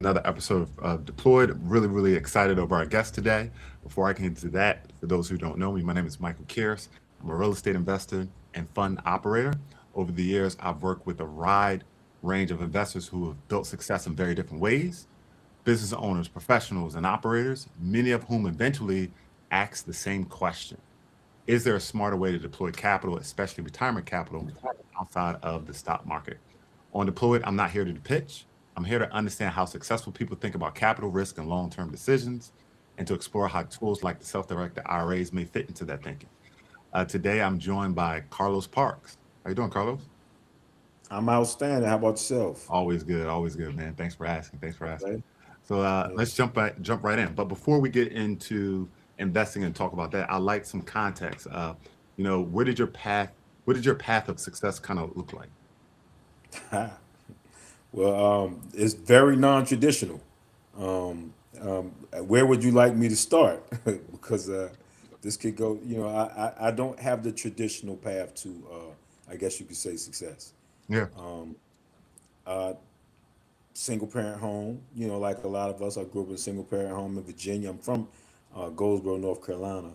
another episode of Deployed. Really, really excited over our guest today. Before I get into that, for those who don't know me, my name is Michael Kieris. I'm a real estate investor and fund operator. Over the years, I've worked with a wide range of investors who have built success in very different ways. Business owners, professionals, and operators, many of whom eventually ask the same question: is there a smarter way to deploy capital, especially retirement capital, outside of the stock market? On Deployed, I'm not here to pitch. I'm here to understand how successful people think about capital risk and long term decisions, and to explore how tools like the self directed IRAs may fit into that thinking. Today, I'm joined by Carlos Parks. How you doing, Carlos? I'm outstanding. How about yourself? Always good, man. Thanks for asking. Thanks for asking. Okay. So Yeah. let's jump right in. But before we get into investing and talk about that, I like some context. Where did your path of success kind of look like? Well, it's very non-traditional. Um, where would you like me to start? Because this could go. I don't have the traditional path to, I guess you could say, success. Yeah. Single parent home. Like a lot of us, I grew up in a single parent home in Virginia. I'm from Goldsboro, North Carolina,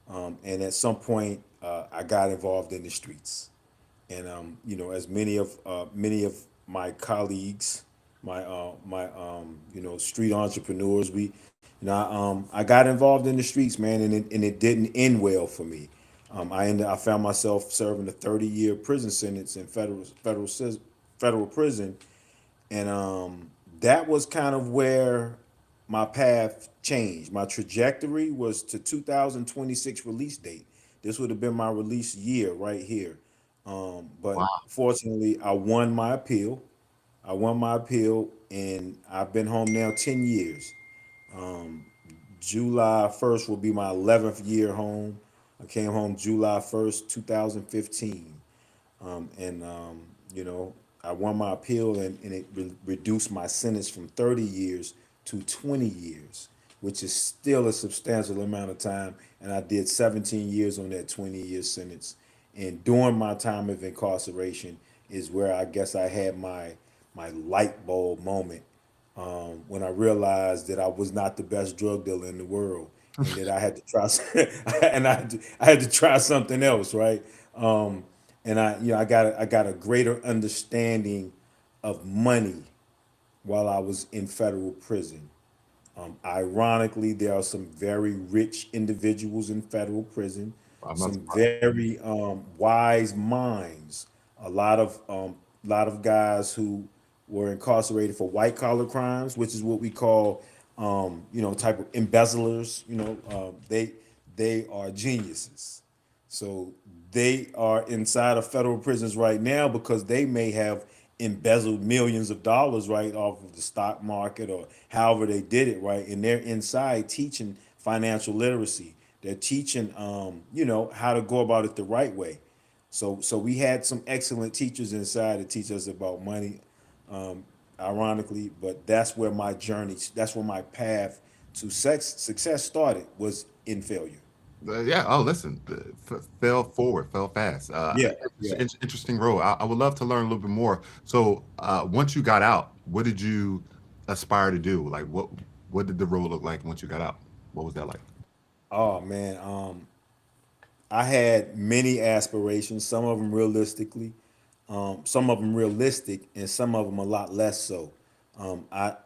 and at some point, I got involved in the streets. And as many of my colleagues, my street entrepreneurs, I got involved in the streets, man, and it didn't end well for me. I found myself serving a 30-year prison sentence in federal prison, and that was kind of where my path changed. My trajectory was to 2026 release date. This would have been my release year right here. But Wow. fortunately, I won my appeal. And I've been home now 10 years. July 1st will be my 11th year home. I came home July 1st, 2015. And I won my appeal, and it reduced my sentence from 30 years to 20 years, which is still a substantial amount of time. And I did 17 years on that 20-year sentence. And during my time of incarceration is where I guess I had my light bulb moment, when I realized that I was not the best drug dealer in the world, and that I had to try, I had to try something else, right? And I got a greater understanding of money while I was in federal prison. Ironically, there are some very rich individuals in federal prison, I'm not some surprised. very wise minds, a lot of guys who were incarcerated for white collar crimes, which is what we call, type of embezzlers. They are geniuses. So they are inside of federal prisons right now because they may have embezzled millions of dollars right off of the stock market or however they did it, right? And they're inside teaching financial literacy. They're teaching, how to go about it the right way. So we had some excellent teachers inside to teach us about money, um, ironically, but that's where my path to success started, was in failure. Yeah. Oh, listen. Fell forward, fell fast. Yeah, yeah. Interesting role. I would love to learn a little bit more. So, once you got out, what did you aspire to do? Like, what did the role look like once you got out? What was that like? Oh man, I had many aspirations. Some of them realistic, and some of them a lot less so. I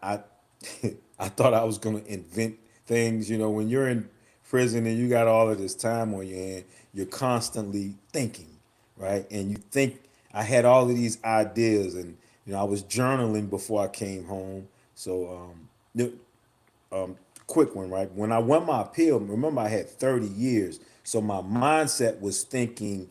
I thought I was gonna invent things. When you're in prison and you got all of this time on your hand, you're constantly thinking, right? And you think I had all of these ideas, and I was journaling before I came home. So quick one, right? When I won my appeal, remember I had 30 years. So my mindset was thinking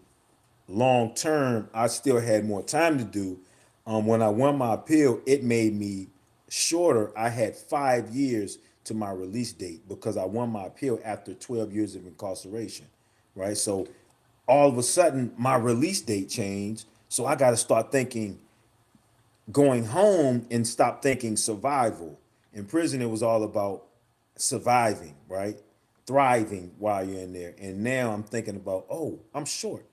long term. I still had more time to do. When I won my appeal, it made me shorter. I had 5 years to my release date because I won my appeal after 12 years of incarceration, right? So all of a sudden, my release date changed. So I got to start thinking going home and stop thinking survival. In prison, it was all about surviving, right? Thriving while you're in there. And now I'm thinking about, oh, I'm short.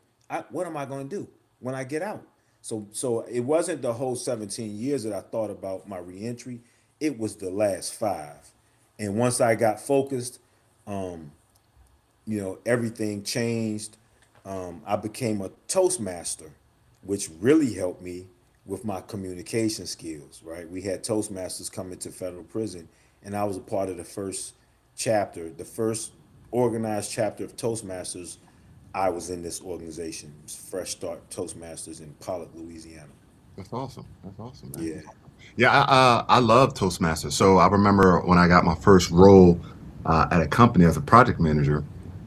What am I going to do when I get out? So it wasn't the whole 17 years that I thought about my reentry. it was the last 5. And once I got focused, um, everything changed. I became a Toastmaster, which really helped me with my communication skills, right? We had Toastmasters come into federal prison, and I was a part of the first chapter, the first organized chapter of Toastmasters. I was in this organization, it was Fresh Start Toastmasters in Pollock, Louisiana. That's awesome. That's awesome, man. Yeah. That's awesome. Yeah, I love Toastmasters. So I remember when I got my first role at a company as a project manager,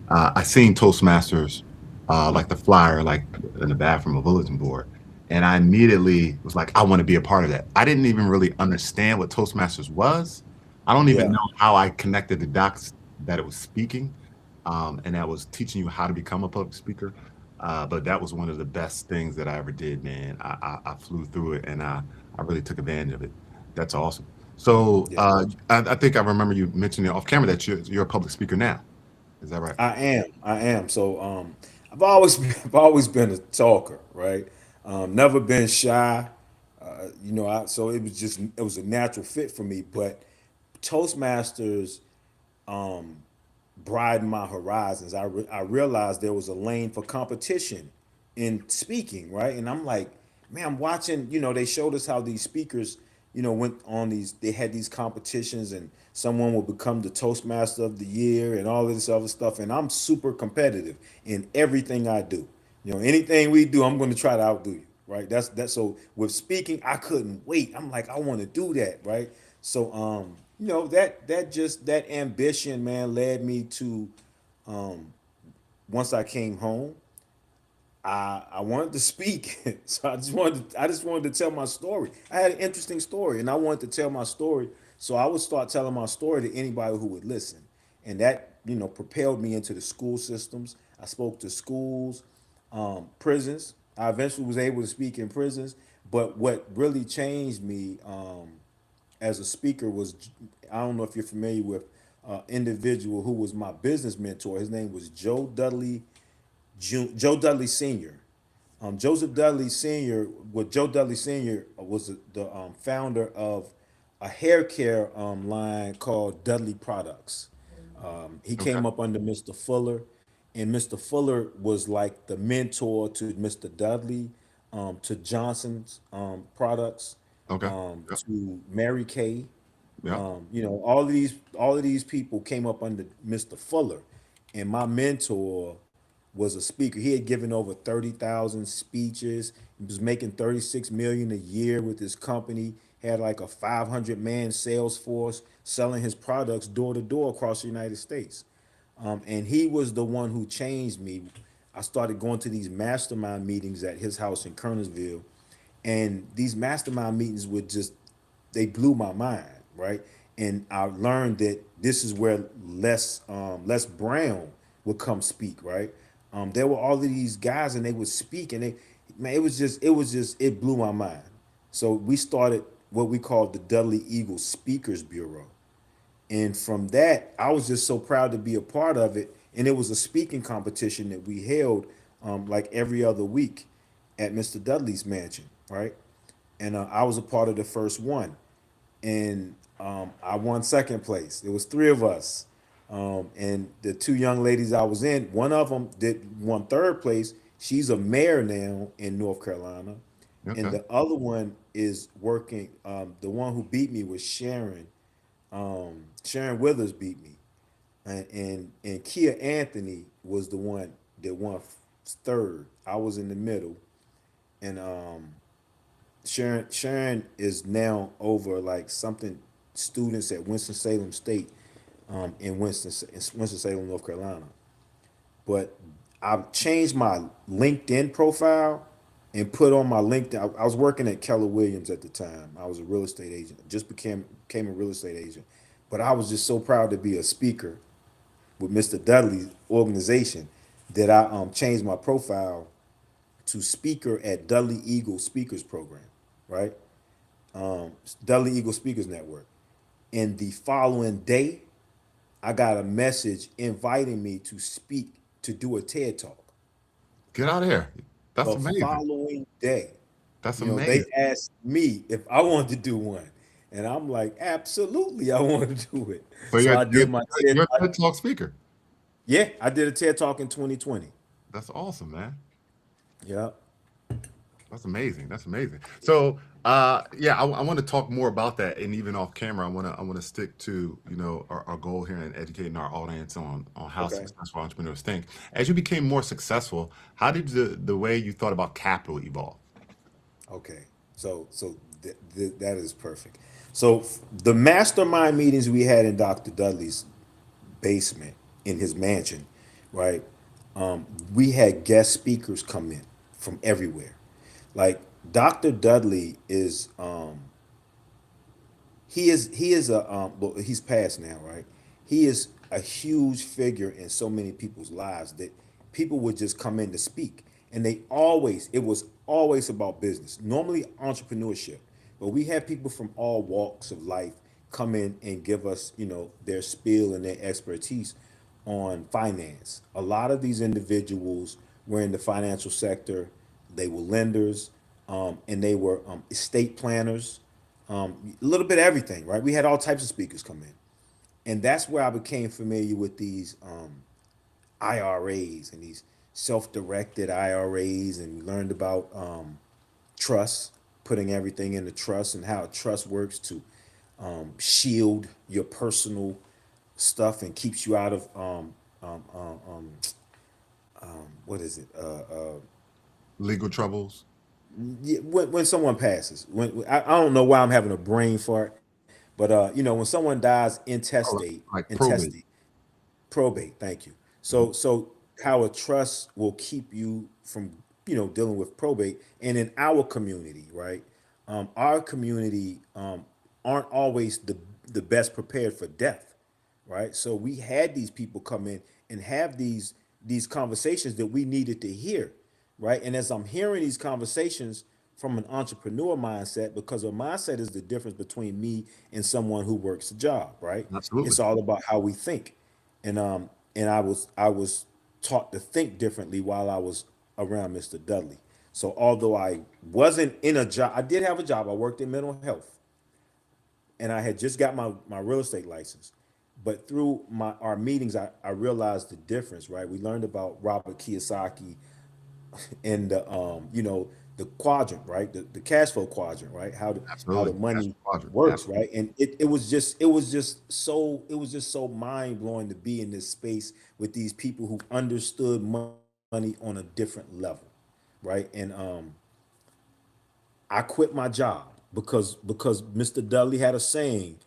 I seen Toastmasters like the flyer, like in the bathroom of bulletin board, and I immediately was like, I want to be a part of that. I didn't even really understand what Toastmasters was. I don't even Yeah. know how I connected the dots that it was speaking, and that was teaching you how to become a public speaker. But that was one of the best things that I ever did, man. I flew through it and I really took advantage of it. That's awesome. So Yeah. I think I remember you mentioning off camera that you're a public speaker now. Is that right? I am. I am. So I've always I've always been a talker, right? Never been shy. So it was a natural fit for me. But Toastmasters broadened my horizons. I realized there was a lane for competition in speaking, right? And I'm like, man, I'm watching, they showed us how these speakers, went on they had these competitions and someone will become the Toastmaster of the year and all of this other stuff. And I'm super competitive in everything I do. Anything we do, I'm going to try to outdo you, right? That's so with speaking, I couldn't wait. I'm like, I want to do that, right? So that ambition, man, led me to once I came home, I wanted to speak. So I just wanted to tell my story. I had an interesting story and I wanted to tell my story. So I would start telling my story to anybody who would listen. And that, propelled me into the school systems. I spoke to schools, prisons. I eventually was able to speak in prisons. But what really changed me as a speaker was, I don't know if you're familiar with individual who was my business mentor. His name was Joe Dudley Sr. Joseph Dudley Sr. Joe Dudley Sr. was the founder of a hair care line called Dudley Products. He Okay. came up under Mr. Fuller, and Mr. Fuller was like the mentor to Mr. Dudley, to Johnson's products, Okay. Yep. to Mary Kay. Yep. All of these people came up under Mr. Fuller, and my mentor was a speaker. He had given over 30,000 speeches. He was making 36 million a year with his company. Had like a 500-man sales force selling his products door to door across the United States. And he was the one who changed me. I started going to these mastermind meetings at his house in Kernersville, and these mastermind meetings would just they blew my mind, right? And I learned that this is where Les Brown would come speak, right? There were all of these guys, and they would speak, and it blew my mind. So we started what we called the Dudley Eagle Speakers Bureau, and from that, I was just so proud to be a part of it. And it was a speaking competition that we held like every other week at Mr. Dudley's mansion, right? And I was a part of the first one, and I won second place. There was three of us, and the two young ladies I was in, one of them did won third place. She's a mayor now in North Carolina, and Okay. the other one is working. The one who beat me was Sharon. Sharon Withers beat me, and Kia Anthony was the one that won third. I was in the middle, and Sharon is now over like something students at Winston Salem State, in Winston Salem, North Carolina. But I've changed my LinkedIn profile and put on my LinkedIn. I was working at Keller Williams at the time. I was a real estate agent. Just became a real estate agent, but I was just so proud to be a speaker with Mr. Dudley's organization that I changed my profile to speaker at Dudley Eagle Speakers Program, right? Dudley Eagle Speakers Network. And the following day, I got a message inviting me to speak to do a TED Talk. Get out of here. That's The amazing. following day, That's they amazing. asked me if I wanted to do one. And I'm like, absolutely, I want to do it. So So I did my TED. you're a TED Talk speaker. Yeah, I did a TED Talk in 2020. That's awesome, man. Yeah. That's amazing. That's amazing. So, yeah, I want to talk more about that, and even off camera, I want to stick to our goal here in educating our audience on how Okay. successful entrepreneurs think. As you became more successful, how did the way you thought about capital evolve? Okay. So that is perfect. So the mastermind meetings we had in Dr. Dudley's basement in his mansion, right? We had guest speakers come in from everywhere. Like Dr. Dudley is he is a well, he's passed now, right? He is a huge figure in so many people's lives that people would just come in to speak, and it was always about business, normally entrepreneurship, but we had people from all walks of life come in and give us, their spiel and their expertise on finance. A lot of these individuals were in the financial sector. They were lenders, and they were estate planners, a little bit of everything, right? We had all types of speakers come in. And that's where I became familiar with these IRAs and these self-directed IRAs, and we learned about trust, putting everything into trust, and how trust works to shield your personal stuff and keeps you out of what is it? Legal troubles, Yeah, when someone passes, I don't know why I'm having a brain fart, but when someone dies oh, like probate. intestate, probate. Thank you. Mhm. So how a trust will keep you from dealing with probate, and in our community, right? Our community aren't always the best prepared for death, right? So we had these people come in and have these conversations that we needed to hear, right? And as I'm hearing these conversations from an entrepreneur mindset, because a mindset is the difference between me and someone who works a job, right? Absolutely. It's all about how we think. And I was taught to think differently while I was around Mr. Dudley. So although I wasn't in a job, I did have a job. I worked in mental health, and I had just got my real estate license. But through our meetings, I realized the difference, right? We learned about Robert Kiyosaki and the quadrant, right? The cash flow quadrant, right? How the Absolutely. That's money quadrant. works, Absolutely. right? And it was just so mind blowing to be in this space with these people who understood money on a different level, right? And I quit my job because Mr. Dudley had a saying,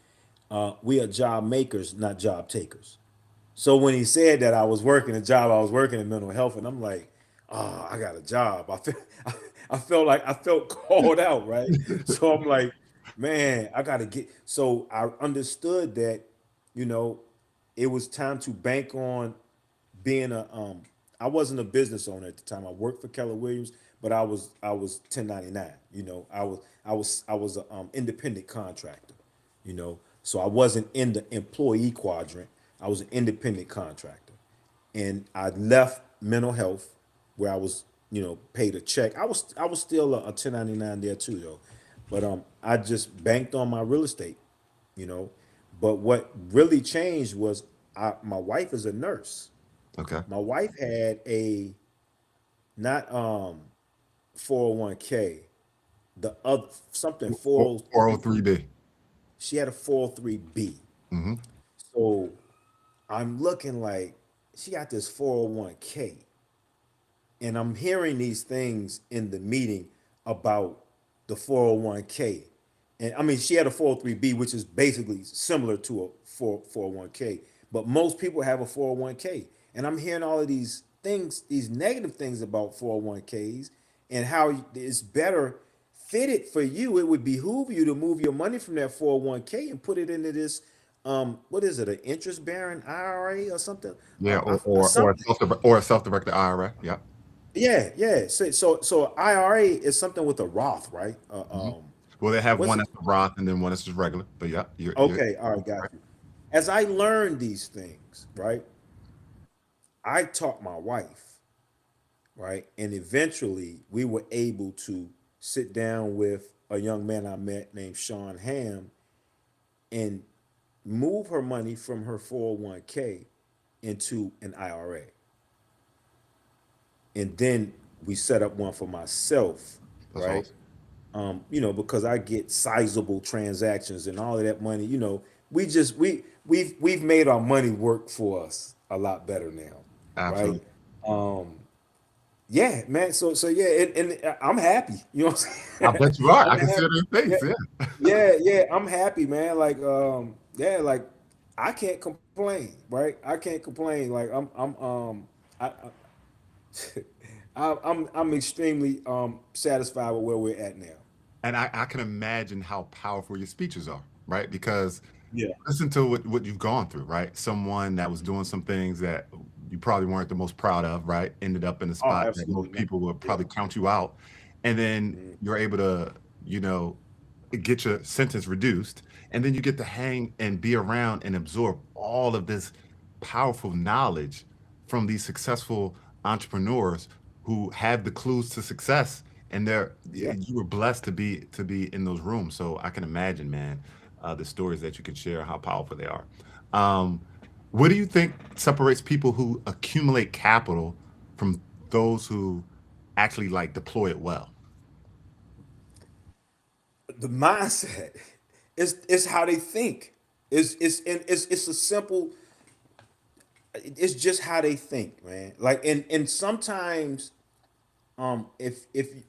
we are job makers, not job takers. So when he said that, I was working a job, I was working in mental health, and I'm like, oh, I got a job. I felt called out, right? So I'm like, man, I gotta get. So I understood that, you know, it was time to bank on being a I wasn't a business owner at the time. I worked for Keller Williams, but I was 1099. I was an independent contractor. So I wasn't in the employee quadrant. I was an independent contractor, and I left mental health where I was paid a check. I was still a 1099 there too though, but I just banked on my real estate. you know. But what really changed was my wife is a nurse. Okay. My wife had a not 401k, the other something 403. 403B. She had a 403b. Mm-hmm. So I'm looking like she got this 401k, and I'm hearing these things in the meeting about the 401k. And I mean, she had a 403b, which is basically similar to a 401k, but most people have a 401k. And I'm hearing all of these things, these negative things about 401ks, and how it's better fitted for you. It would behoove you to move your money from that 401k and put it into this, what is it, an interest bearing IRA or something? Yeah, or Something. a self-directed IRA. Yeah. Yeah, yeah. So IRA is something with a Roth, right? Hmm. Well, they have What's one it? that's a Roth and then one that's just regular. But yeah, you're Okay, all right, got right. you. As I learned these things, right, I taught my wife, right, and eventually we were able to sit down with a young man I met named Sean Ham, and move her money from her 401k into an IRA. And then we set up one for myself, That's right? awesome. Because I get sizable transactions and all of that money, we've made our money work for us a lot better now, right? Absolutely. Um, yeah, man. So yeah, and I'm happy. You know what I I'm saying? bet you are. I'm I can see happy. it in your Yeah, face. Yeah. yeah. I'm happy, man. Yeah, like I can't complain, right? I can't complain. Like I, I'm extremely satisfied with where we're at now. And I can imagine how powerful your speeches are, right? Because Yeah. listen to what you've gone through, right? Someone that was doing some things that you probably weren't the most proud of, right? Ended up in a Oh, spot that absolutely most not. people would Yeah. probably count you out. And then Mm. you're able to, you know, get your sentence reduced. And then you get to hang and be around and absorb all of this powerful knowledge from these successful entrepreneurs who have the clues to success, and Yeah. you were blessed to be in those rooms. So I can imagine, man, the stories that you can share, how powerful they are. um, what do you think separates people who accumulate capital from those who actually like deploy it well? The mindset is how they think. It's a simple. It's just how they think, man. Like and sometimes if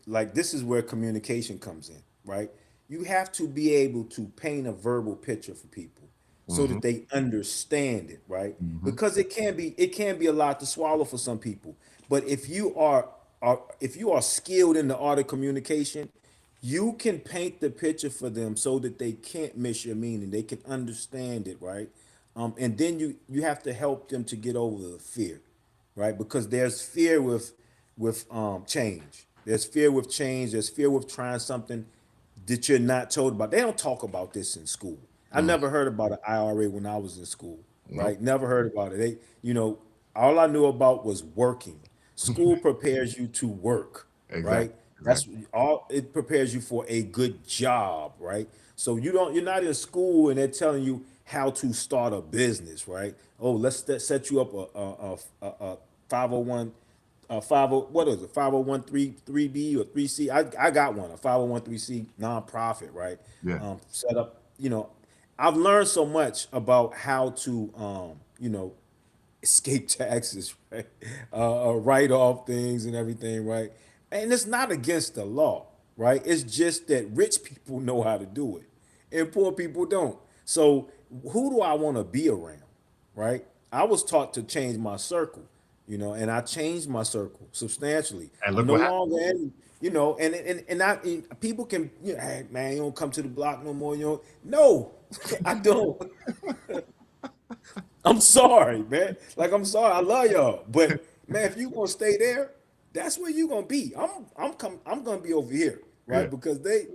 like this is where communication comes in, right? You have to be able to paint a verbal picture for people so Hmm. that they understand it, right? Hmm. Because it can be a lot to swallow for some people. But if you are skilled in the art of communication, you can paint the picture for them so that they can't miss your meaning. They can understand it, right? And then you have to help them to get over the fear, right? Because there's fear with change. There's fear with change. There's fear with trying something that you're not told about. They don't talk about this in school. I Mm. never heard about an IRA when I was in school, Nope. right? Never heard about it. All I knew about was working. School prepares you to work, Exactly. right? That's Exactly. all. It prepares you for a good job, right? So you're not in school and they're telling you how to start a business, right? Oh, set you up a 501 what is it, 501(c)(3) or 3C. I got one, a 501(c) nonprofit, right? Yeah. Set up, I've learned so much about how to escape taxes, right? Write off things and everything, right? And it's not against the law, right? It's just that rich people know how to do it and poor people don't. So who do I want to be around, right? I was taught to change my circle, and I changed my circle substantially. And I'm look no what happened. longer in, people can, hey man, you don't come to the block no more. No, I don't. I'm sorry, man. Like I'm sorry, I love y'all, but man, if you gonna stay there, that's where you gonna be. I'm gonna be over here, Yeah. right? Because they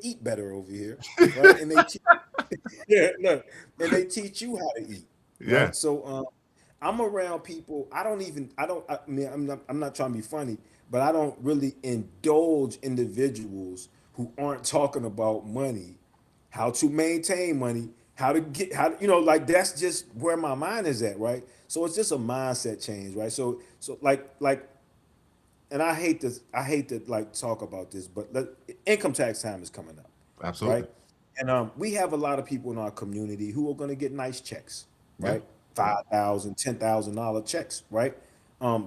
eat better over here, right? And yeah, look, and they teach you how to eat, Yeah. right? So I'm around people. I mean, I'm not trying to be funny, but I don't really indulge individuals who aren't talking about money, how to maintain money, how to get how to, like that's just where my mind is at, right? So it's just a mindset change, right? So like and I hate to like talk about this, but income tax time is coming up, Absolutely. right? And we have a lot of people in our community who are going to get nice checks, Yeah. right? Yeah. $5,000, $10,000 checks, right?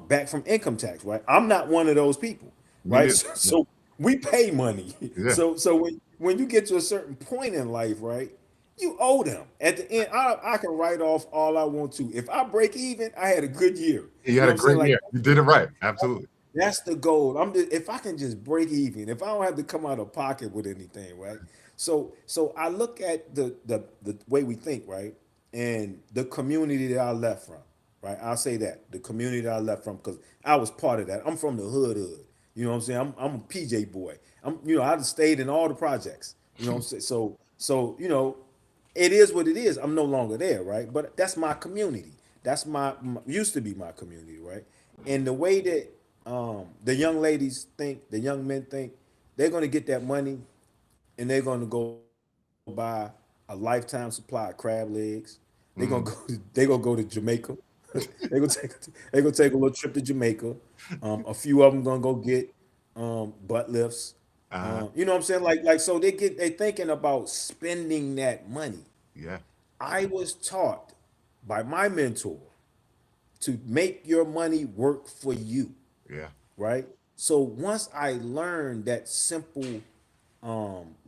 Back from income tax, right? I'm not one of those people, Me right? neither. So, Yeah. so we pay money. Yeah. So when you get to a certain point in life, right? You owe them. At the end, I can write off all I want to. If I break even, I had a good year. You You had know a what I'm saying? great Like year. You did it right. Absolutely. that's the goal. If I can just break even, if I don't have to come out of pocket with anything, right? So I look at the way we think, right? And the community that I left from, right? I'll say that. The community that I left from, because I was part of that. I'm from the hood. You know what I'm saying? I'm a PJ boy. I stayed in all the projects. You know what I'm saying? So it is what it is. I'm no longer there, right? But that's my community. That's used to be my community, right? And the way that the young ladies think, the young men think, they're gonna get that money and they're gonna go buy a house, a lifetime supply of crab legs. They gonna Mm-hmm. go. They gonna go to Jamaica. they gonna take. They gonna take a little trip to Jamaica. A few of them gonna go get butt lifts. Uh, You know what I'm saying? Like so they thinking about spending that money. yeah, I was taught by my mentor to make your money work for you, yeah, right? So once I learned that simple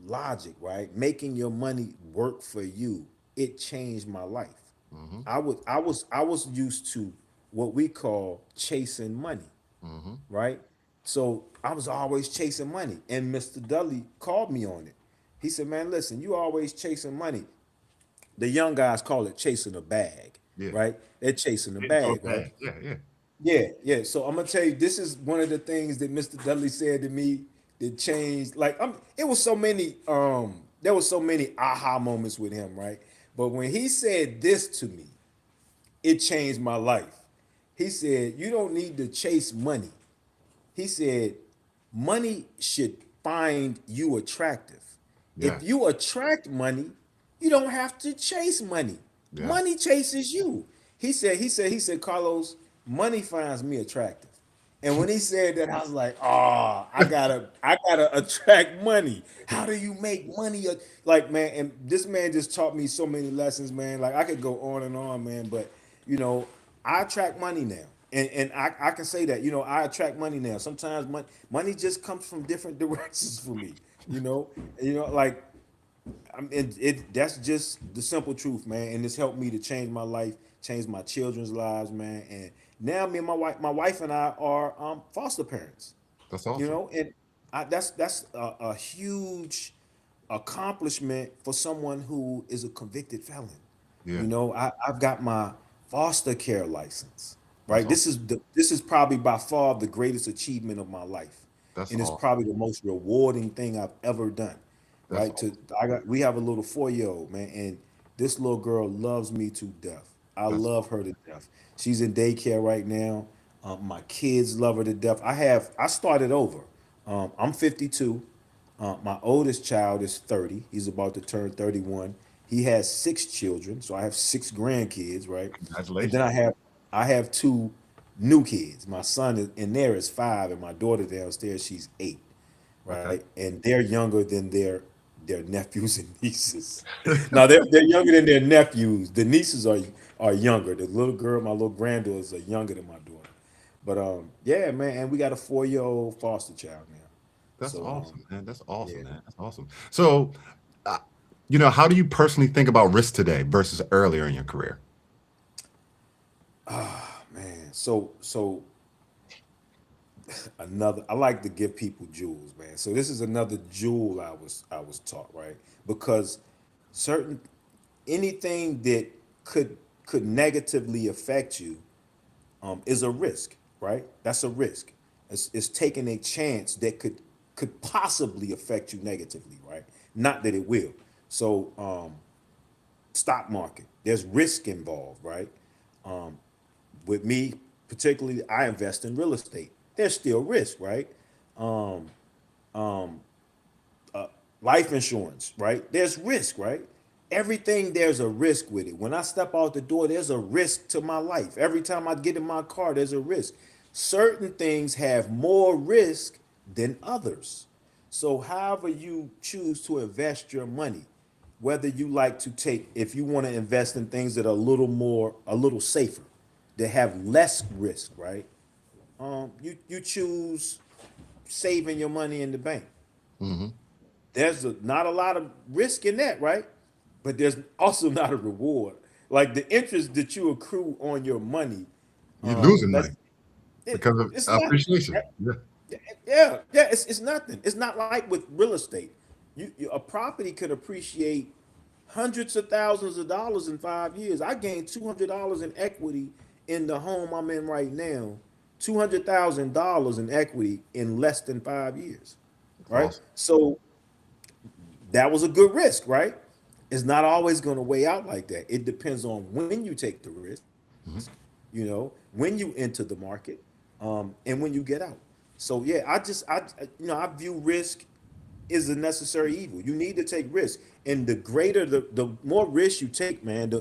logic, right? Making your money work for you, it changed my life. mm-hmm, I was used to what we call chasing money, mm-hmm, right? So I was always chasing money. And Mr. Dudley called me on it. He said, man, listen, you always chasing money. The young guys call it chasing a bag, yeah. right? They're chasing a Into a bag, right? bag. Yeah, yeah. Yeah, yeah. So I'm gonna tell you, this is one of the things that Mr. Dudley said to me that changed. Like, it was so many. There was so many aha moments with him, right? But when he said this to me, it changed my life. He said, "You don't need to chase money." He said, money should find you attractive. Yeah, If you attract money, you don't have to chase money. yeah. Money chases you. He said, Carlos, money finds me attractive. And when he said that, I was like, oh, I gotta attract money. How do you make money? Like, man, and this man just taught me so many lessons, man. Like I could go on and on, man, but you know, I attract money now. And I can say that, I attract money now. Sometimes money just comes from different directions for me, like that's just the simple truth, man. And it's helped me to change my life, change my children's lives, man. And now me and my wife and I are foster parents, That's awesome. and that's a huge accomplishment for someone who is a convicted felon. Yeah, I've got my foster care license, that's right? awesome. This is probably by far the greatest achievement of my life, That's and it's awesome. probably the most rewarding thing I've ever done, That's right? awesome. We have a little 4 year old, man, and this little girl loves me to death. I That's love her to death. She's in daycare right now. My kids love her to death. I started over. I'm 52. My oldest child is 30. He's about to turn 31. He has 6 children, so I have 6 grandkids, right? And then congratulations. I have 2 new kids. My son is in there is 5, and my daughter downstairs, she's 8, Okay. right? And they're younger than their nephews and nieces. Now they're younger than their nephews. The nieces are younger. The little girl, my little granddaughters are younger than my daughter. But yeah, man, and we got a 4 year old foster child now. That's So awesome, man. That's awesome, yeah. man. That's awesome. So, uh, how do you personally think about risk today versus earlier in your career? Man, so another, I like to give people jewels, man. So this is another jewel I was taught, right? Because certain anything that could could negatively affect you is a risk, right? That's a risk. It's taking a chance that could possibly affect you negatively, right? Not that it will. So stock market, there's risk involved, right? With me particularly, I invest in real estate. There's still risk, right? Life insurance, right? There's risk, right? Everything, there's a risk with it. When I step out the door, there's a risk to my life. Every time I get in my car, there's a risk. Certain things have more risk than others. So, however you choose to invest your money, whether you like to take, if you want to invest in things that are a little safer, that have less risk, right? You choose saving your money in the bank. Hmm. Not a lot of risk in that, right? But there's also not a reward. Like the interest that you accrue on your money, You're losing that's money because of it's nothing. appreciation. Yeah. Yeah, it's nothing. It's not like with real estate. A property could appreciate hundreds of thousands of dollars in 5 years. I gained $200 in equity in the home I'm in right now. $200,000 in equity in less than 5 years, That's right? awesome. So that was a good risk, right? It's not always going to weigh out like that. It depends on when you take the risk, Hmm. when you enter the market, and when you get out. So yeah, I view risk is a necessary evil. You need to take risk, and the greater the more risk you take, man,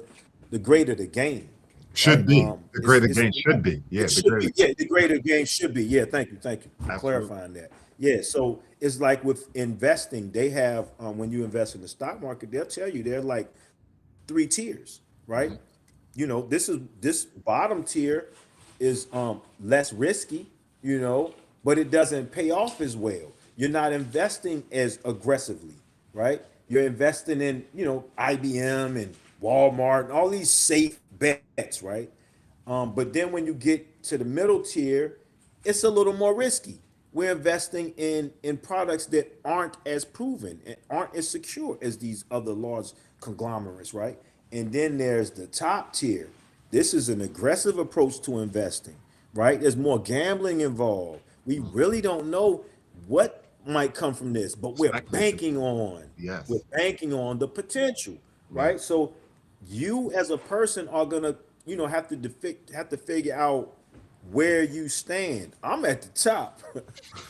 the greater the gain, right? Should be. The greater It's gain should be. it Yeah, the should greater. be, yeah, the greater gain should be. Yeah, thank you for Absolutely. clarifying that. Yeah, so it's like with investing, they have when you invest in the stock market, they'll tell you they're like three tiers, right? Mhm. This bottom tier is less risky, but it doesn't pay off as well. You're not investing as aggressively, right? You're investing in, IBM and Walmart and all these safe bets, right? But then when you get to the middle tier, it's a little more risky. We're investing in products that aren't as proven and aren't as secure as these other large conglomerates, right? And then there's the top tier. This is an aggressive approach to investing, right? There's more gambling involved. We Mhm. really don't know what might come from this, but Speculative. we're Yes. banking on the potential, Yes. right? So you as a person are gonna, have to figure out where you stand. I'm at the top.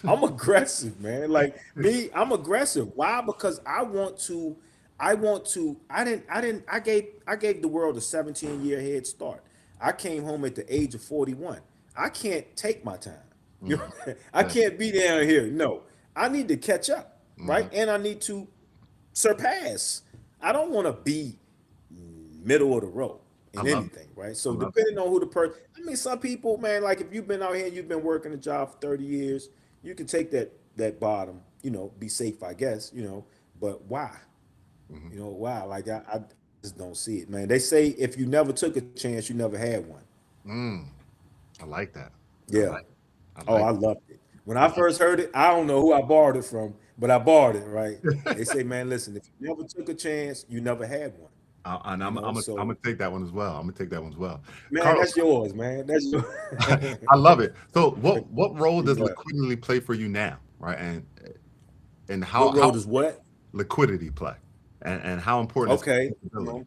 I'm aggressive, man. Like me, I'm aggressive. Why? Because I gave the world a 17-year head start. I came home at the age of 41. I can't take my time. Mhm. I Yes. can't be down here. No. I need to catch up, right? Mhm. And I need to surpass. I don't want to be middle of the road I in love it. anything, right? I So love it. depending on who the person, I mean, some people, man, like if you've been out here and you've been working a job for 30 years, you can take that bottom, be safe, I guess, but why? Mhm. Why? Like I just don't see it, man. They say if you never took a chance, you never had one. Mm. I like that. I Yeah. like it. I Oh, like I it. loved it. When I I love first heard it, I don't know who I borrowed it from, but I borrowed it, right? it. They say, man, listen, if you never took a chance, you never had one. And I'm So gonna take that one as well. I'm gonna take that one as well. man, Carlos, that's yours, man. That's your I love it. So what role does yeah. liquidity play for you now, right? And What how road is what? liquidity play, and how important is Okay. predictability?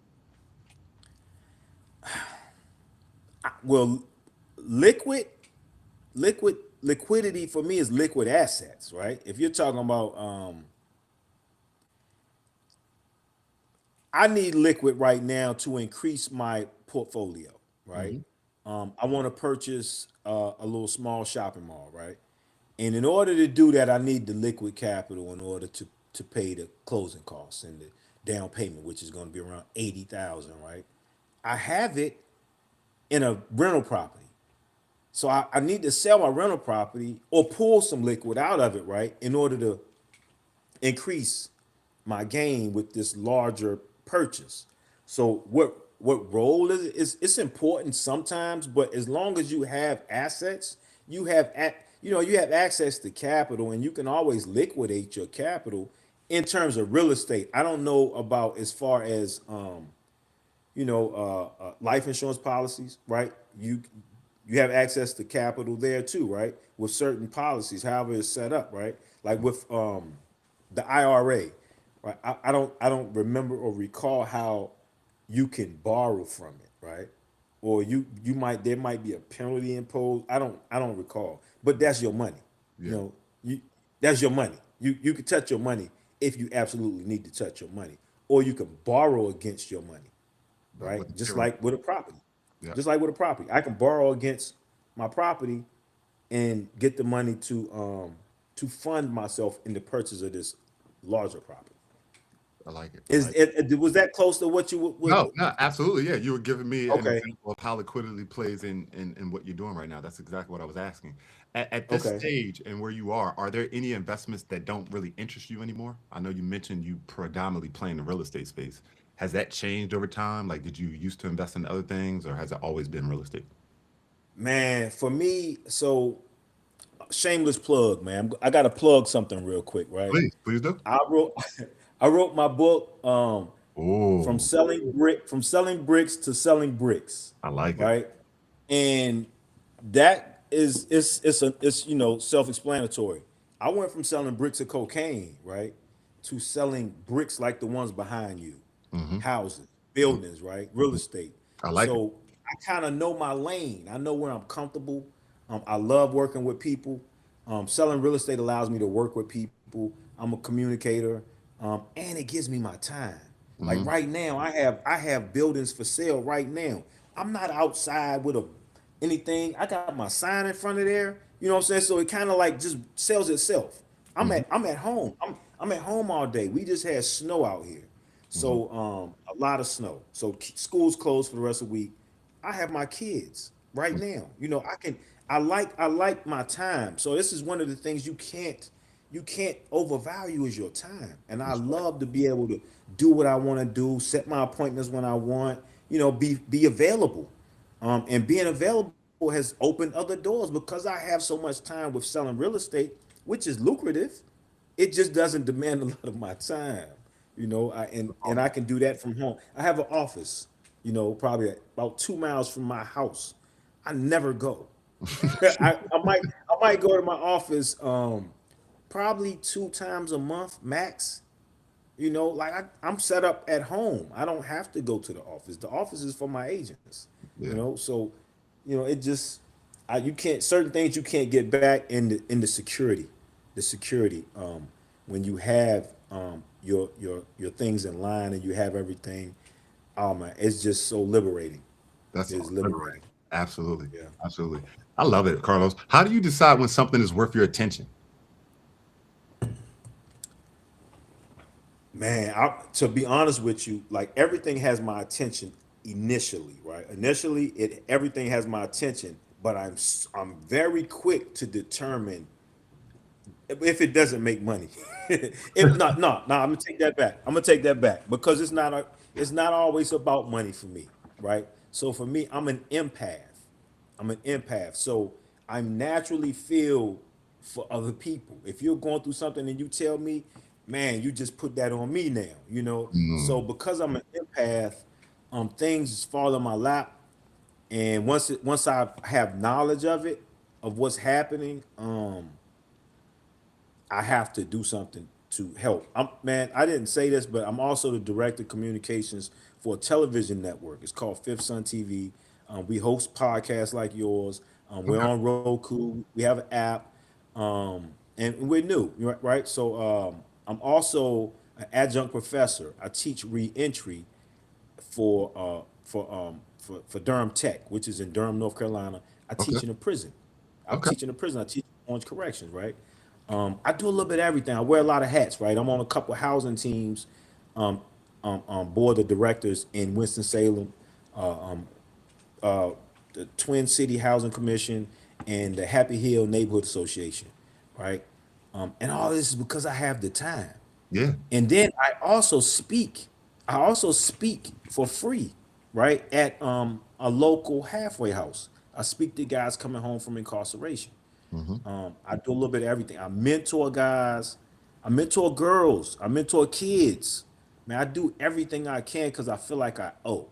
Well, liquid, liquidity for me is liquid assets, right? If you're talking about, I need liquid right now to increase my portfolio, right? Hmm. I want to purchase a little small shopping mall, right? And in order to do that, I need the liquid capital in order to pay the closing costs and the down payment, which is going to be around 80,000, right? I have it in a rental property. So I need to sell my rental property or pull some liquid out of it, right, in order to increase my gain with this larger purchase. So what role is it? It's important sometimes, but as long as you have assets, you have access to capital, and you can always liquidate your capital in terms of real estate. I don't know about as far as life insurance policies, right? You have access to capital there too, right? With certain policies, however it's set up, right? Like with the IRA, right? I don't remember or recall how you can borrow from it, right? Or you might there might be a penalty imposed. I don't recall, but that's your money. You Yeah, know, you that's your money. You can touch your money if you absolutely need to touch your money, or you can borrow against your money, but right? with Just zero. like with a property. Yeah, Just like with a property. I can borrow against my property and get the money to fund myself in the purchase of this larger property. I like it. I Is like it. was that close to what you would? No, no, absolutely. Yeah, you were giving me an Okay, example of how liquidity plays in what you're doing right now. That's exactly what I was asking. At this okay. stage and where you are there any investments that don't really interest you anymore? I know you mentioned you predominantly play in the real estate space. Has that changed over time? Like, did you used to invest in other things, or has it always been real estate? Man, for me, so shameless plug, man. I got to plug something real quick, right? Please, please do. I wrote I wrote my book Oh, from selling bricks to selling bricks, I like it. right? And that is it's self-explanatory. I went from selling bricks of cocaine, right, to selling bricks like the ones behind you, Hmm. houses, buildings, right, real estate. I like it. So I kind of know my lane. I know where I'm comfortable. I love working with people. Selling real estate allows me to work with people. I'm a communicator. and it gives me my time. Like Hmm. right now, I have buildings for sale right now. I'm not outside with a anything. I got my sign in front of there. You know what I'm saying? So it kind of like just sells itself. Hmm. I'm at home. I'm at home all day. We just had snow out here, Hmm. so a lot of snow. So school's closed for the rest of the week. I have my kids right now. You know, I like my time. So this is one of the things you can't overvalue is your time. And I That's right. love to be able to do what I want to do, set my appointments when I want, be available. And being available has opened other doors because I have so much time with selling real estate, which is lucrative. It just doesn't demand a lot of my time. And I can do that from home. I have an office, probably about 2 miles from my house. I never go. I might go to my office probably 2 times a month max. Like I'm set up at home. I don't have to go to the office. The office is for my agents. Yeah, So it just you can't certain things you can't get back in the security, when you have your things in line and you have everything. Oh man, it's just so liberating. that's It's liberating. liberating. Absolutely, Yeah. absolutely. I love it, Carlos. How do you decide when something is worth your attention? Man, to be honest with you, like everything has my attention initially, right? Initially, it everything has my attention, but I'm very quick to determine if it doesn't make money. If not, no, no, I'm gonna take that back. I'm gonna take that back because it's not always about money for me, right? So for me, I'm an empath. So I naturally feel for other people. If you're going through something and you tell me, man, you just put that on me now, So Mm, because I'm an empath, things fall in my lap, and once I have knowledge of it, of what's happening, I have to do something to help. Man, I didn't say this, but I'm also the director of communications for a television network. It's called Fifth Sun TV. We host podcasts like yours. We're okay. on Roku. We have an app, and we're new, right? So I'm also an adjunct professor. I teach reentry for Durham Tech, which is in Durham, North Carolina. I Okay. teach in a prison. I Okay. teach in a prison. I teach Orange Corrections, right? I do a little bit of everything. I wear a lot of hats, right? I'm on a couple housing teams, um, on board of directors in Winston Salem, uh, the Twin City Housing Commission, and the Happy Hill Neighborhood Association, right? And all this is because I have the time. Yeah. And then I also speak. I also speak for free, right? At a local halfway house. I speak to guys coming home from incarceration. Hmm. I do a little bit of everything. I mentor guys. I mentor girls. I mentor kids. Man, I do everything I can because I feel like I owe,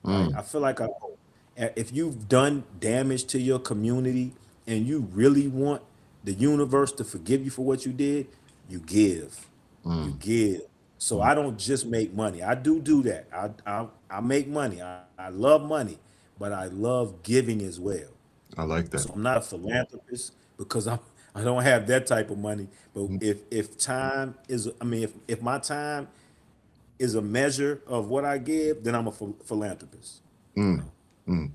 right? Mm, I feel like I owe. If you've done damage to your community and you really want the universe to forgive you for what you did, you give. You mm, give. So mm. I don't just make money. I do that. I make money. I love money, but I love giving as well. I like So that. I'm not a philanthropist because I don't have that type of money. But Mm, if time is, I mean, if my time is a measure of what I give, then I'm a philanthropist. You mm, know. mm.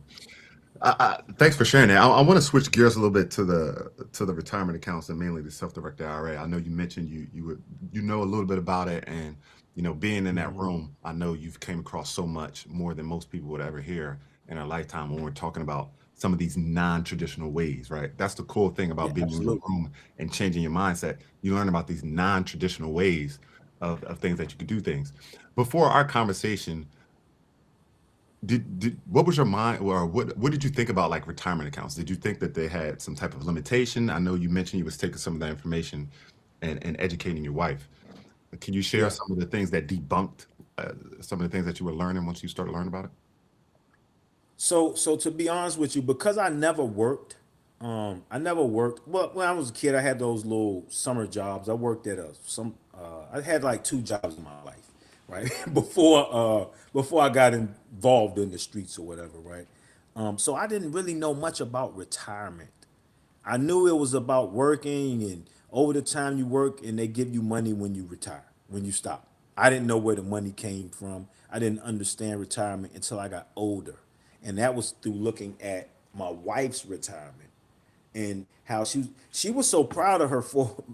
Thanks for sharing that. I want to switch gears a little bit to the retirement accounts and mainly the self-directed IRA. I know you mentioned you know a little bit about it, and being in that Mhm. room, I know you've came across so much more than most people would ever hear in a lifetime when we're talking about some of these non-traditional ways, right? That's the cool thing Yeah, about being in the absolutely. room and changing your mindset. You learn about these non-traditional ways of things that you can do things. Before our conversation, did what was your mind, or what did you think about like retirement accounts? Did you think that they had some type of limitation? I know you mentioned you was taking some of that information and educating your wife. Can you share Yeah. some of the things that debunked some of the things that you were learning once you started learning about it? So to be honest with you, because I never worked. Well, when I was a kid, I had those little summer jobs. I worked at I had like two jobs in my life, right? Before I got involved in the streets or whatever, right? So I didn't really know much about retirement. I knew it was about working and over the time you work and they give you money when you retire, when you stop. I didn't know where the money came from. I didn't understand retirement until I got older. And that was through looking at my wife's retirement and how she was so proud of her full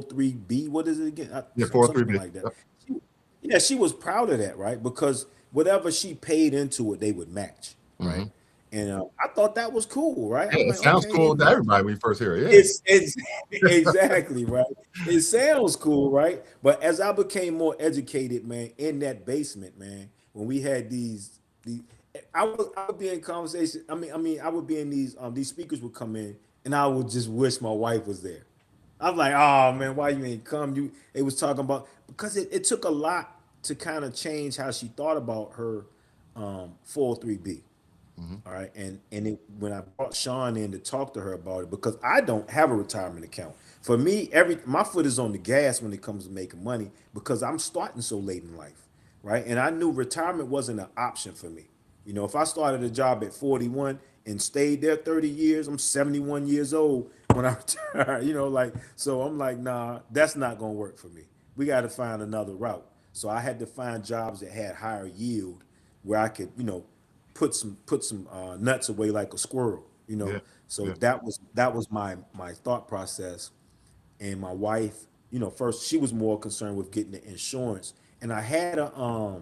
3B. What is it again? Yeah, 403 Something B. like that. Yep. Yeah, she was proud of that, right? Because whatever she paid into it, they would match, right? Hmm. And I thought that was cool, right? Yeah, I'm it like, sounds okay, they cool to match. everybody when you first hear it. Yeah. It's exactly right. It sounds cool, right? But as I became more educated, man, in that basement, man, when we had these, I would be in conversation. I would be in these speakers would come in, and I would just wish my wife was there. I'm like, oh man, why you ain't come? They was talking about because it took a lot to kind of change how she thought about her 403B. Hmm. All right, when I brought Sean in to talk to her about it, because I don't have a retirement account. For me, every my foot is on the gas when it comes to making money because I'm starting so late in life, right? And I knew retirement wasn't an option for me. If I started a job at 41 and stayed there 30 years, I'm 71 years old when I retire. So I'm like, nah, that's not gonna work for me. We got to find another route. So I had to find jobs that had higher yield where I could, put some nuts away like a squirrel. Yeah. So Yeah. that was my thought process. And my wife, first she was more concerned with getting the insurance, and I had a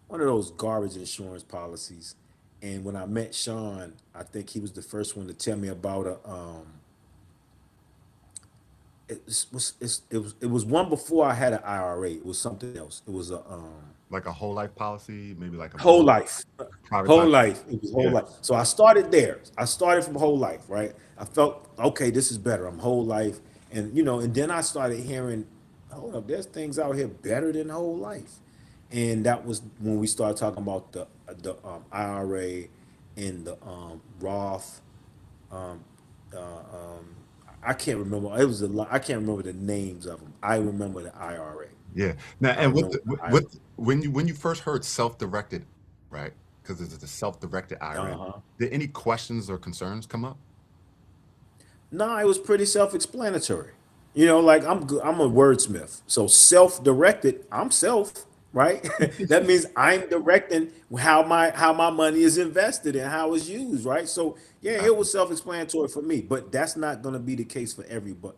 one of those garbage insurance policies. And when I met Sean, I think he was the first one to tell me about a it was one before I had an IRA. It was something else. It was a Like a whole life policy, maybe like a whole bullet life. private Whole life. life. It was whole Yeah. life. So I started there. I started from whole life, right? I felt okay, this is better. I'm whole life. And then I started hearing, hold up, there's things out here better than whole life. And that was when we started talking about the IRA and the Roth. Um, I can't remember. It was a lot. I can't remember the names of them. I remember the IRA. Yeah. Now, I and with remember the, the IRA. with when you first heard self-directed, right? Because it's a self-directed IRA. Uh-huh. Did any questions or concerns come up? No, it was pretty self-explanatory. Like I'm a wordsmith. So self-directed, I'm self, right? That means I'm directing how my money is invested and how it's used, right? So yeah, it was Absolutely. self-explanatory for me, but that's not going to be the case for everyone.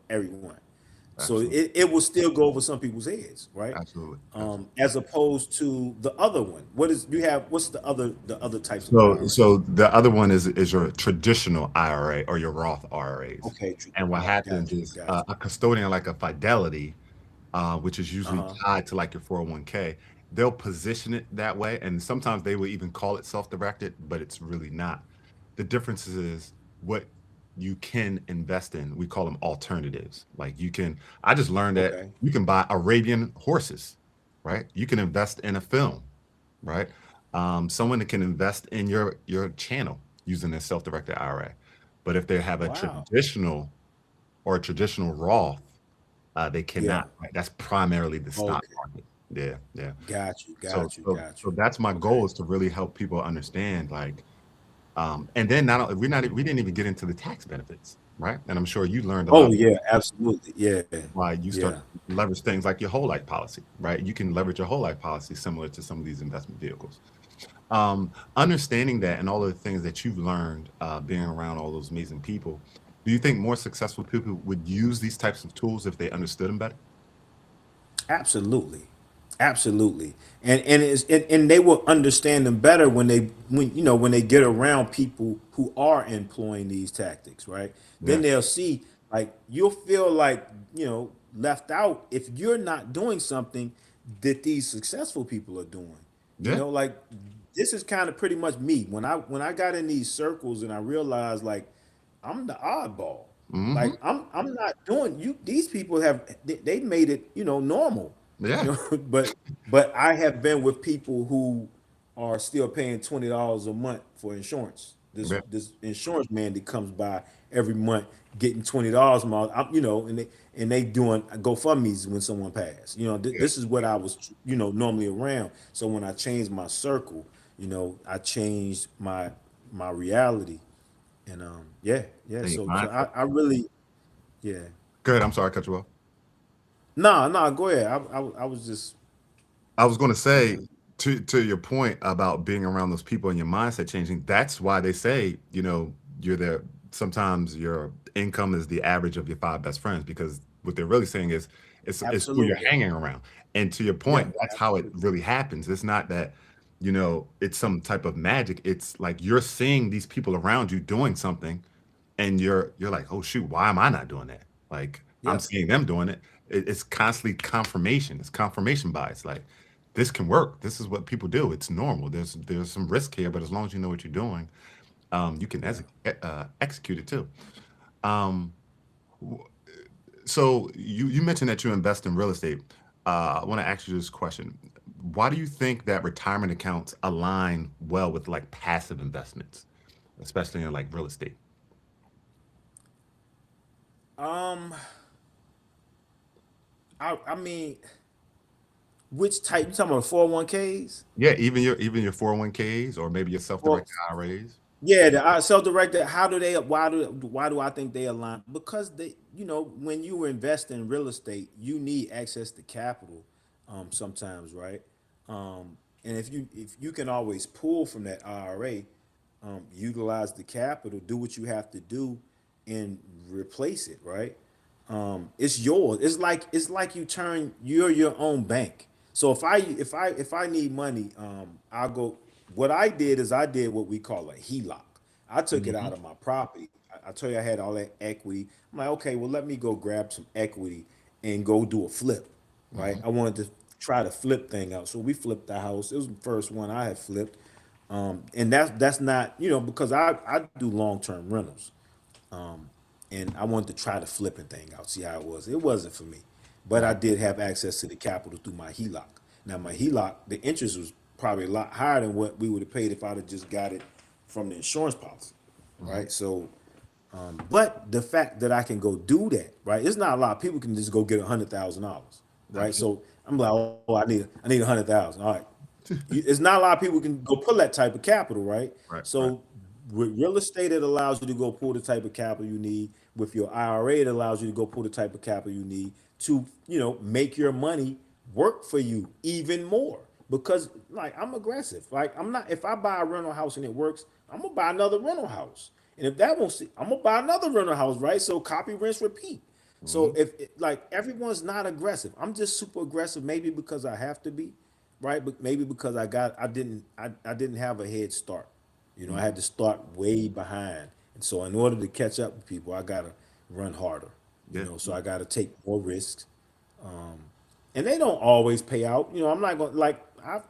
So Absolutely. it will still go over some people's heads, right? Absolutely. Absolutely. As opposed to the other one. What's the other types of So, IRAs? so the other one is your traditional IRA or your Roth IRAs. Okay, And what happens got you, is got you. a custodian like a Fidelity, which is usually Uh-huh. tied to like your 401k, they'll position it that way. And sometimes they will even call it self-directed, but it's really not. The difference is what you can invest in. We call them alternatives. Like I just learned that Okay. you can buy Arabian horses, right? You can invest in a film, right? Someone that can invest in your channel using their self-directed IRA. But if they have a Wow. traditional Roth, they Yeah. cannot. Right? That's primarily the stock Okay. market. Yeah, yeah. Got you. So, Got you. so, Got so you. that's my Okay. goal is to really help people understand, like, and then not we didn't even get into the tax benefits, right? And I'm sure you learned a Oh lot yeah, absolutely. Yeah. why you start Yeah. to leverage things like your whole life policy, right? You can leverage your whole life policy similar to some of these investment vehicles. Understanding that and all of the things that you've learned being around all those amazing people, do you think more successful people would use these types of tools if they understood them better? Absolutely. Absolutely. And they will understand them better when they get around people who are employing these tactics, right? Then Yeah, they'll see, like, you'll feel like, left out if you're not doing something that these successful people are doing. yeah. Like, this is kind of pretty much me. When I got in these circles and I realized, like, I'm the oddball. Hmm. Like, I'm not doing you. These people they made it, normal, Yeah, but I have been with people who are still paying $20 a month for insurance. This yeah, this insurance man that comes by every month getting $20 a month. And they doing GoFundMe's when someone passed. yeah. This is what I was, normally around. So when I changed my circle, I changed my reality. And yeah, yeah. And your So mindset. I really, yeah. Good. I'm sorry, I cut you off. Nah, nah, go ahead. I was just I was going to say saying. to your point about being around those people and your mindset changing. That's why they say, you're there. Sometimes your income is the average of your five best friends, because what they're really saying is it's who you're Absolutely. hanging around. And to your Yeah, point, that's how it absolutely. really happens. It's not that, it's some type of magic. It's like you're seeing these people around you doing something, and you're like, oh shoot, why am I not doing that? Like I'm Yeah. seeing them doing it. It's constantly confirmation. It's confirmation bias. Like this can work. This is what people do. It's normal. There's some risk here, but as long as you know what you're doing, you can Yeah. execute it too. Um, so you mentioned that you invest in real estate. I want to ask you this question: why do you think that retirement accounts align well with like passive investments, especially in like real estate? Um, I mean, which type you talking about 401ks? Yeah, even your 401ks or maybe your Well, self-directed IRAs. yeah, the self-directed. How do they? Why do I think they align? Because when you invest in real estate, you need access to capital, sometimes, right? And if you can always pull from that IRA, utilize the capital, do what you have to do, and replace it, right? It's yours. It's like you're your own bank. So if I need money, I'll go. What I did is I did what we call a HELOC. I took it Hmm. out of my property. I told you I had all that equity. I'm like, okay, well, let me go grab some equity and go do a flip, right? Hmm. I wanted to try to flip thing out. So we flipped the house. It was the first one I had flipped. And that's not, because I do long-term rentals. And I wanted to try the flipping thing out, see how it was. It wasn't for me, but I Hmm. did have access to the capital through my HELOC. Now my HELOC, the interest was probably a lot higher than what we would have paid if I'd have just got it from the insurance policy, Hmm. right? So, but the fact that I can go do that, right? It's not a lot of people can just go get $100,000, right? Absolutely. So I'm like, oh, I need 100,000. All right, it's not a lot of people can go pull that type of capital, right? Right. Right. So with real estate, it allows you to go pull the type of capital you need. With your IRA, it allows you to go pull the type of capital you need to, make your money work for you even more. Because like I'm aggressive. Like I'm not if I buy a rental house and it works, I'm gonna buy another rental house. And if that won't see, I'm gonna buy another rental house, right? So copy, rinse, repeat. So Hmm. like everyone's not aggressive, I'm just super aggressive, maybe because I have to be, right? But maybe because I didn't have a head start. I had to start way behind. And so in order to catch up with people, I gotta run harder. Yeah. So I gotta take more risks. And they don't always pay out. I'm not gonna like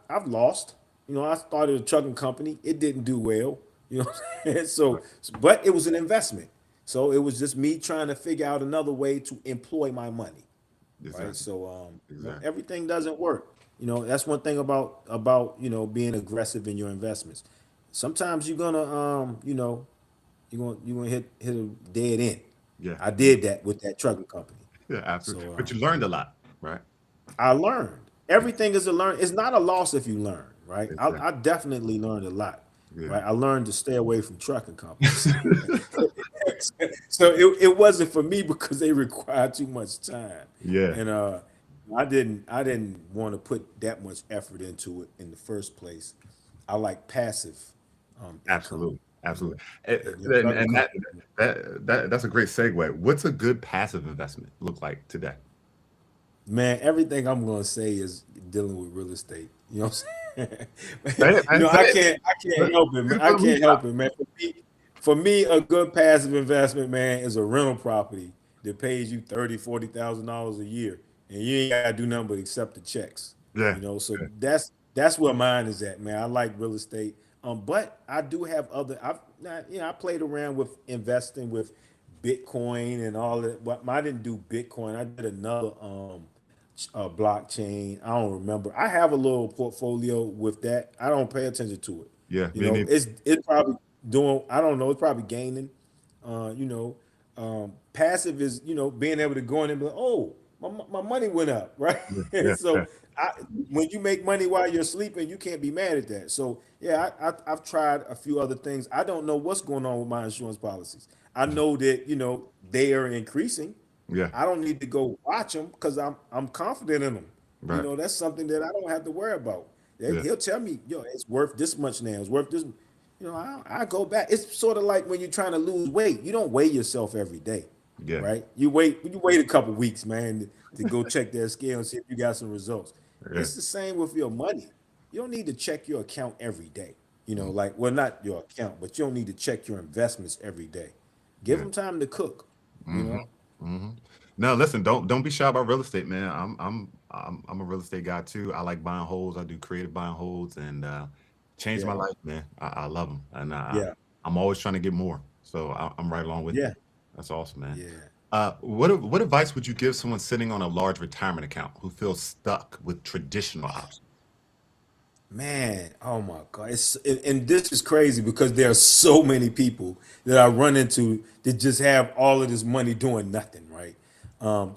I've lost. I started a trucking company. It didn't do well. What I'm saying? Right. But it was an investment. So it was just me trying to figure out another way to employ my money, right? Exactly. So Exactly. everything doesn't work. That's one thing about being aggressive in your investments. Sometimes you're gonna you're gonna hit a dead end. Yeah. I Yeah. did that with that trucking company. Yeah. Absolutely. So But you learned a lot, right? I learned. Yeah. Everything is a learn. It's not a loss if you learn, right? Exactly. I definitely learned a lot, Yeah. right? I learned to stay away from trucking companies. So it wasn't for me because they require too much time, Yeah. and I didn't want to put that much effort into it in the first place. I like passive income, Absolutely. you know, Absolutely. and the And, trucking and that, company. that's a great segue. What's a good passive investment look like today? Man, everything I'm gonna say is dealing with real estate. You know what I'm saying? Say it, man. Say I it. can't help it, man. Just I put a can't rooftop. help it, man. For me, a good passive investment, man, is a rental property that pays you 30, 40,000 dollars a year, and you ain't gotta do nothing but accept the checks. Yeah. So Yeah. that's where mine is at, man. I like real estate. But I do have other. I've not, I played around with investing with Bitcoin and all that. But I didn't do Bitcoin. I did another blockchain. I don't remember. I have a little portfolio with that. I don't pay attention to it. Yeah. Me neither. It's probably doing. I don't know. It's probably gaining. Passive is being able to go in and be like, oh, my money went up, right? Yeah. Yeah. Yeah. So I, when you make money while you're sleeping, you can't be mad at that. So yeah, I've tried a few other things. I don't know what's going on with my insurance policies. I know that they are increasing, Yeah. I don't need to go watch them because I'm confident in them. You Right. know, that's something that I don't have to worry about. Yeah. He'll tell me, yo, it's worth this much now. It's worth this. You know, I go back. It's sort of like when you're trying to lose weight. You don't weigh yourself every day, Yeah. right? You wait a couple weeks, man, to go check that scale and see if you got some results. Yeah. It's the same with your money. You don't need to check your account every day. You know, Mm. like, well, not your account, but you don't need to check your investments every day. Give Yeah. them time to cook. You Hmm. know. Hmm. No, listen, don't be shy about real estate, man. I'm a real estate guy too. I like buying holds. I do creative buying holds, and changed my Yeah. life, man. I love them, and Yeah. I'm always trying to get more. So I'm right along with you. Yeah. That's awesome, man. Yeah. What advice would you give someone sitting on a large retirement account who feels stuck with traditional options? Man, oh my God. And this is crazy because there are so many people that I run into that just have all of this money doing nothing, right?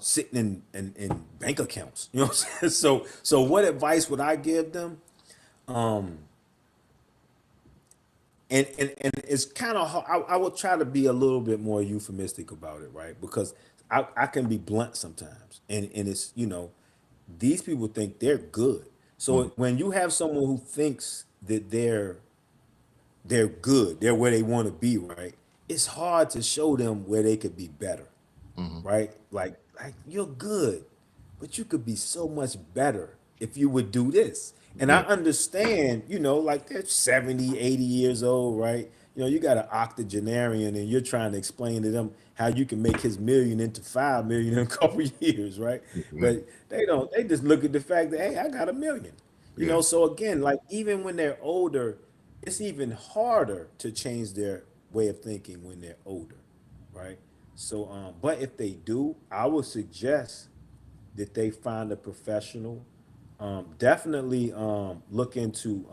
Sitting in bank accounts. You know what I'm saying? So what advice would I give them? And it's kind of hard. I will try to be a little bit more euphemistic about it, right? Because I can be blunt sometimes, and it's, these people think they're good. Mm-hmm. So when you have someone who thinks that they're good, they're where they want to be, right? It's hard to show them where they could be better, Mm-hmm. right? Like you're good, but you could be so much better if you would do this. And I Yeah. understand, like they're 70, 80 years old, right? You got an octogenarian and you're trying to explain to them how you can make his million into 5 million in a couple years, right? Yeah. But they just look at the fact that, hey, I got a million. Yeah. So again, like even when they're older, it's even harder to change their way of thinking when they're older, right? So, but if they do, I would suggest that they find a professional. Definitely look into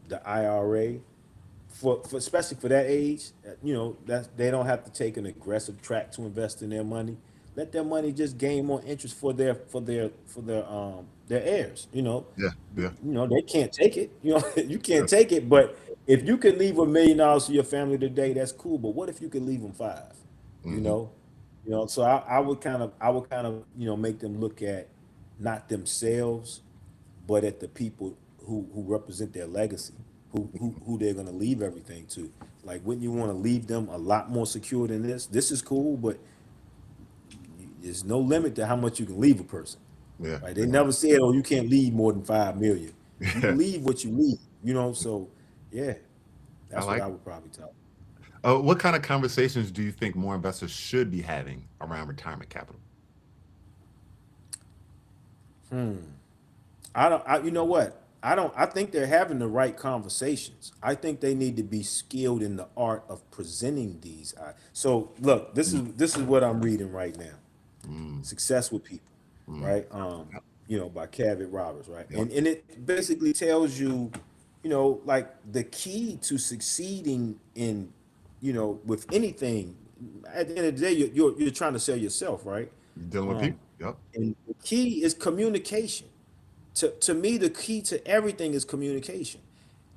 the IRA for especially for that age. That they don't have to take an aggressive track to invest in their money. Let their money just gain more interest for their heirs. Yeah. Yeah. They can't take it. You Yeah. can't take it. But if you could leave $1 million to your family today, that's cool. But what if you could leave them five? You Mm-hmm. know, So I would kind of make them look at not themselves, but at the people who represent their legacy, who they're gonna leave everything to. Like, wouldn't you want to leave them a lot more secure than this? This is cool, but there's no limit to how much you can leave a person. Yeah. Right? They never said, "Oh, you can't leave more than 5 million." You Yeah. can leave what you leave. So yeah, I that's what like I it. would probably tell. What kind of conversations do you think more investors should be having around retirement capital? I don't. You know what? I don't. I think they're having the right conversations. I think they need to be skilled in the art of presenting these. So look, this is what I'm reading right now. Mm-hmm. Success with People, Mm-hmm. right? By Cavett Roberts, right? Yep. And it basically tells you, like the key to succeeding in, with anything. At the end of the day, you're trying to sell yourself, right? Dealing with people. Yep. And the key is communication. To me, the key to everything is communication,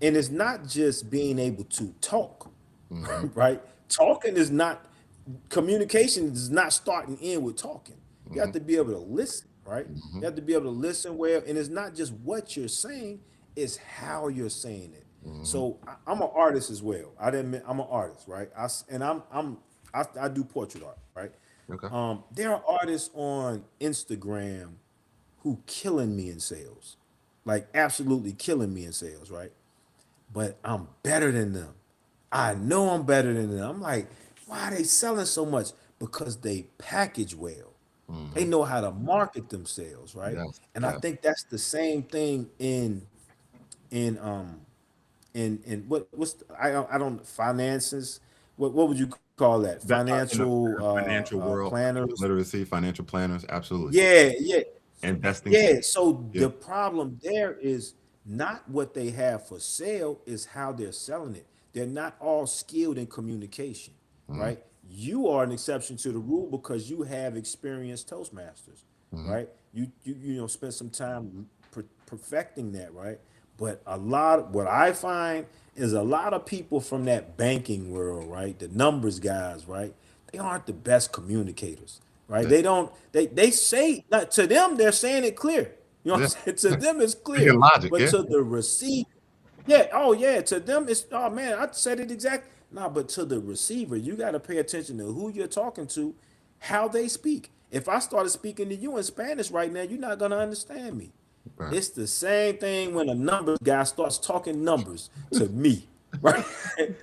and it's not just being able to talk, Mm-hmm. right? Talking is not communication does not start and end with talking. You Mm-hmm. have to be able to listen, right? Mm-hmm. You have to be able to listen well, and it's not just what you're saying, it's how you're saying it. Mm-hmm. So I'm an artist as well. I'm an artist, right? I do portrait art, right? Okay. There are artists on Instagram who killing me in sales, like absolutely killing me in sales, right? But I'm better than them. I know I'm better than them. I'm like, why are they selling so much? Because they package well. They Mm-hmm. know how to market themselves, right? Yes. And I Yes. think that's the same thing in what's I don't finances. What would you call that? In the Financial financial world, financial planners. literacy, financial planners, absolutely. Yeah, yeah. Investing. Yeah, so Yeah. the problem there is not what they have for sale, is how they're selling it. They're not all skilled in communication, Mm-hmm. right? You are an exception to the rule because you have experienced Toastmasters, Mm-hmm. right? You spend some time perfecting that, right? But what I find is a lot of people from that banking world, right? The numbers guys, right? They aren't the best communicators. right? Yeah. They say not to them, they're saying it clear. You know Yeah. what I'm saying? To them it's clear. Speaking logic, But yeah. to the receiver, yeah, oh yeah, to them it's oh man, I said it exact. Nah, but to the receiver, you gotta pay attention to who you're talking to, how they speak. If I started speaking to you in Spanish right now, you're not gonna understand me. Right. It's the same thing when a numbers guy starts talking numbers to me, right?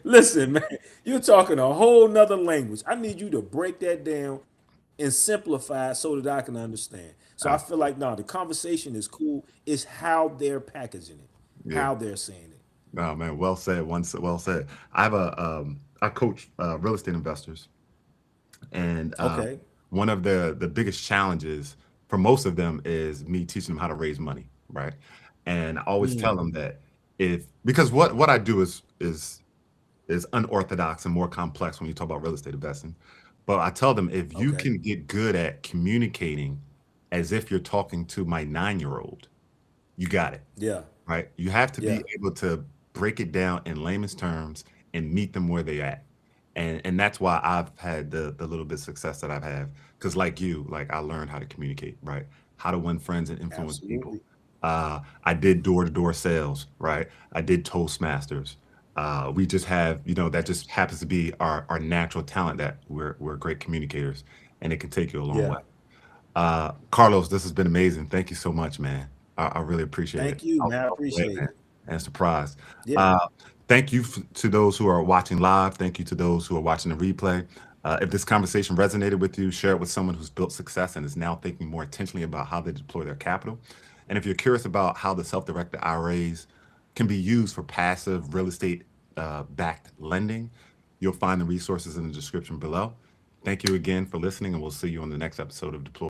Listen, man, you're talking a whole nother language. I need you to break that down and simplify it so that I can understand. So I Uh, feel like no, the conversation is cool. It's how they're packaging it, yeah. how they're saying it. No, man, well said. Once well said. I have I coach real estate investors, and Okay. one of the biggest challenges for most of them is me teaching them how to raise money, right? And I always tell Mm, them that if because what I do is unorthodox and more complex when you talk about real estate investing. But I tell them if you okay. can get good at communicating as if you're talking to my 9-year old, you got it, Yeah. right? You have to Yeah. be able to break it down in layman's terms and meet them where they at. And that's why I've had the little bit of success that I've had. Because like you, like I learned how to communicate, right? How to win friends and influence people. Absolutely. I did door-to-door sales, right? I did Toastmasters. We just have, that just happens to be our natural talent that we're great communicators, and it can take you a long Yeah. way. Carlos, this has been amazing. Thank you so much, man. I really appreciate it. Thank you, I'll man. I away, appreciate man, it. and surprised. Yeah. Uh, thank you to those who are watching live. Thank you to those who are watching the replay. If this conversation resonated with you, share it with someone who's built success and is now thinking more intentionally about how they deploy their capital. And if you're curious about how the self-directed IRAs can be used for passive real estate backed lending, you'll find the resources in the description below. Thank you again for listening, and we'll see you on the next episode of Deploy.